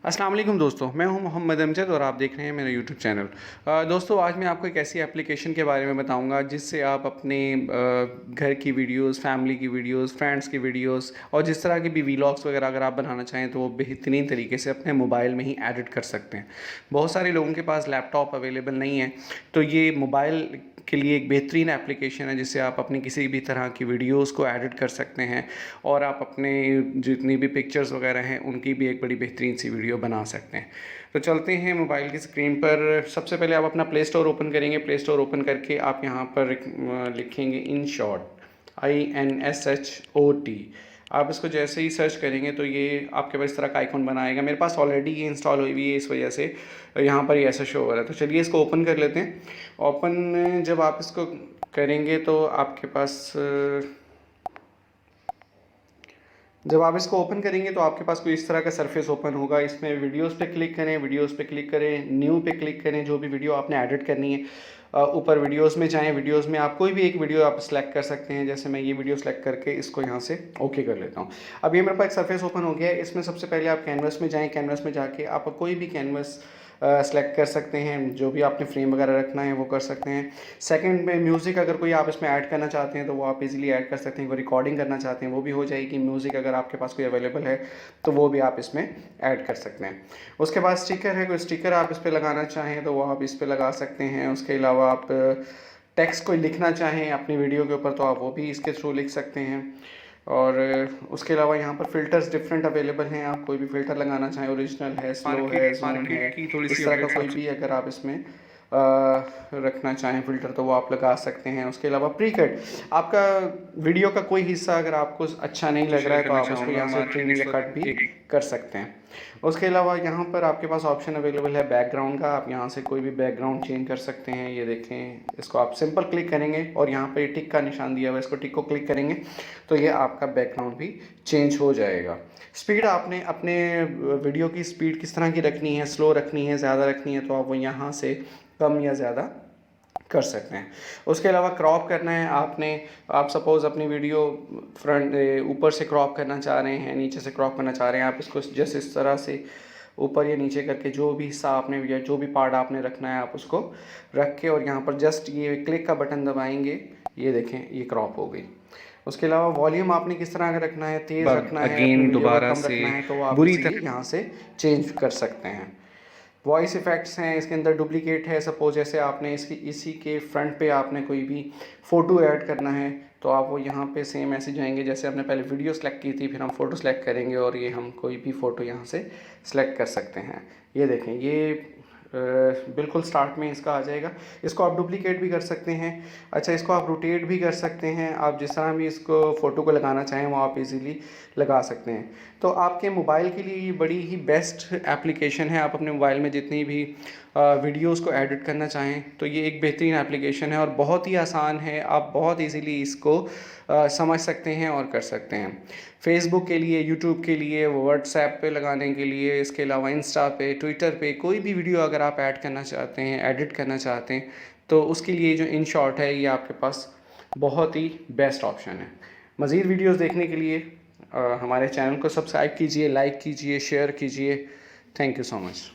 अस्सलाम वालेकुम दोस्तों, मैं हूं मोहम्मद अमजद और आप देख रहे हैं मेरा यूट्यूब चैनल। दोस्तों, आज मैं आपको एक ऐसी एप्लीकेशन के बारे में बताऊंगा जिससे आप अपने घर की वीडियोस, फैमिली की वीडियोस, फ्रेंड्स की वीडियोस और जिस तरह के भी वीलॉग्स वगैरह अगर आप बनाना चाहें तो वो बेहतरीन तरीके से अपने मोबाइल में ही एडिट कर सकते हैं। बहुत सारे लोगों के पास लैपटॉप अवेलेबल नहीं है, तो ये मोबाइल के लिए एक बेहतरीन एप्लीकेशन है जिससे आप अपनी किसी भी तरह की वीडियोस को एडिट कर सकते हैं और आप अपने जितनी भी पिक्चर्स वगैरह हैं उनकी भी एक बड़ी बेहतरीन सी वीडियो बना सकते हैं। तो चलते हैं मोबाइल की स्क्रीन पर। सबसे पहले आप अपना प्ले स्टोर ओपन करेंगे। प्ले स्टोर ओपन करके आप यहाँ पर लिखेंगे InShot, INSHOT। आप इसको जैसे ही सर्च करेंगे तो ये आपके पास इस तरह का आइकॉन बनाएगा। मेरे पास ऑलरेडी ये इंस्टॉल हुई हुई है, इस वजह से यहाँ पर ये ऐसा शो हो रहा है। तो चलिए इसको ओपन कर लेते हैं। ओपन जब आप इसको करेंगे तो आपके पास जब आप इसको ओपन करेंगे तो आपके पास कोई इस तरह का सरफेस ओपन होगा। इसमें वीडियोस पे क्लिक करें, वीडियोस पे क्लिक करें, न्यू पे क्लिक करें। जो भी वीडियो आपने एडिट करनी है ऊपर वीडियोस में जाएं। वीडियोस में आप कोई भी एक वीडियो आप सेलेक्ट कर सकते हैं। जैसे मैं ये वीडियो सेलेक्ट करके इसको यहाँ से ओके कर लेता हूँ। अब ये मेरे पास एक सरफेस ओपन हो गया है। इसमें सबसे पहले आप कैनवस में जाएँ। कैनवस में जाके आप कोई भी कैनवस सेलेक्ट कर सकते हैं। जो भी आपने फ्रेम वगैरह रखना है वो कर सकते हैं। सेकंड में म्यूज़िक अगर कोई आप इसमें ऐड करना चाहते हैं तो वो आप इजीली ऐड कर सकते हैं। कोई रिकॉर्डिंग करना चाहते हैं वो भी हो जाएगी। म्यूज़िक अगर आपके पास कोई अवेलेबल है तो वो भी आप इसमें ऐड कर सकते हैं। उसके बाद स्टिकर है, कोई स्टिकर आप इस पर लगाना चाहें तो वो आप इस पर लगा सकते हैं। उसके अलावा आप टेक्स्ट कोई लिखना चाहें अपनी वीडियो के ऊपर तो आप वो भी इसके थ्रू लिख सकते हैं। और उसके अलावा यहाँ पर फ़िल्टर्स डिफरेंट अवेलेबल हैं। आप कोई भी फ़िल्टर लगाना चाहें, ओरिजिनल है, स्लो है, ज़ूम है, इस तरह का कोई भी अगर आप इसमें रखना चाहें फ़िल्टर तो वो आप लगा सकते हैं। उसके अलावा प्री कट, आपका वीडियो का कोई हिस्सा अगर आपको अच्छा नहीं लग रहा है तो आप उसको यहाँ से ट्रिम या कट भी कर सकते हैं। उसके अलावा यहाँ पर आपके पास ऑप्शन अवेलेबल है बैकग्राउंड का। आप यहाँ से कोई भी बैकग्राउंड चेंज कर सकते हैं। ये देखें, इसको आप सिंपल क्लिक करेंगे और यहाँ पर ये टिक का निशान दिया हुआ है, इसको टिक को क्लिक करेंगे तो ये आपका बैकग्राउंड भी चेंज हो जाएगा। स्पीड, आपने अपने वीडियो की स्पीड किस तरह की रखनी है, स्लो रखनी है, ज़्यादा रखनी है, तो आप वो यहाँ से कम या ज़्यादा कर सकते हैं। उसके अलावा क्रॉप करना है आपने, आप सपोज़ अपनी वीडियो फ्रंट ऊपर से क्रॉप करना चाह रहे हैं, नीचे से क्रॉप करना चाह रहे हैं, आप इसको जैसे इस तरह से ऊपर या नीचे करके जो भी हिस्सा आपने या जो भी पार्ट आपने रखना है आप उसको रख के और यहाँ पर जस्ट ये क्लिक का बटन दबाएंगे। ये देखें, ये क्रॉप हो गई। उसके अलावा वॉल्यूम आपने किस तरह का रखना है, तेज़ रखना है, अगेन दोबारा कम से रखना है, तो आप बुरी तरह यहाँ से चेंज कर सकते हैं। वॉइस इफ़ेक्ट्स हैं, इसके अंदर डुप्लीकेट है। सपोज जैसे आपने इसी के फ्रंट पे आपने कोई भी फ़ोटो ऐड करना है तो आप वो यहाँ पे सेम ऐसे जाएंगे जैसे आपने पहले वीडियो सेलेक्ट की थी, फिर हम फ़ोटो सेलेक्ट करेंगे और ये हम कोई भी फ़ोटो यहाँ से सेलेक्ट कर सकते हैं। ये देखें, ये बिल्कुल स्टार्ट में इसका आ जाएगा। इसको आप डुप्लीकेट भी कर सकते हैं। अच्छा, इसको आप रोटेट भी कर सकते हैं। आप जिस तरह भी इसको फ़ोटो को लगाना चाहें वो आप इजीली लगा सकते हैं। तो आपके मोबाइल के लिए ये बड़ी ही बेस्ट एप्लीकेशन है। आप अपने मोबाइल में जितनी भी वीडियोस को एडिट करना चाहें तो ये एक बेहतरीन एप्लीकेशन है और बहुत ही आसान है। आप बहुत इजीली इसको समझ सकते हैं और कर सकते हैं। फेसबुक के लिए, यूट्यूब के लिए, व्हाट्सएप पे लगाने के लिए, इसके अलावा इंस्टा पे, ट्विटर पे कोई भी वीडियो अगर आप ऐड करना चाहते हैं, एडिट करना चाहते हैं तो उसके लिए जो InShot है ये आपके पास बहुत ही बेस्ट ऑप्शन है। मज़ीद वीडियोस देखने के लिए हमारे चैनल को सब्सक्राइब कीजिए, लाइक कीजिए, शेयर कीजिए। Thank you so much.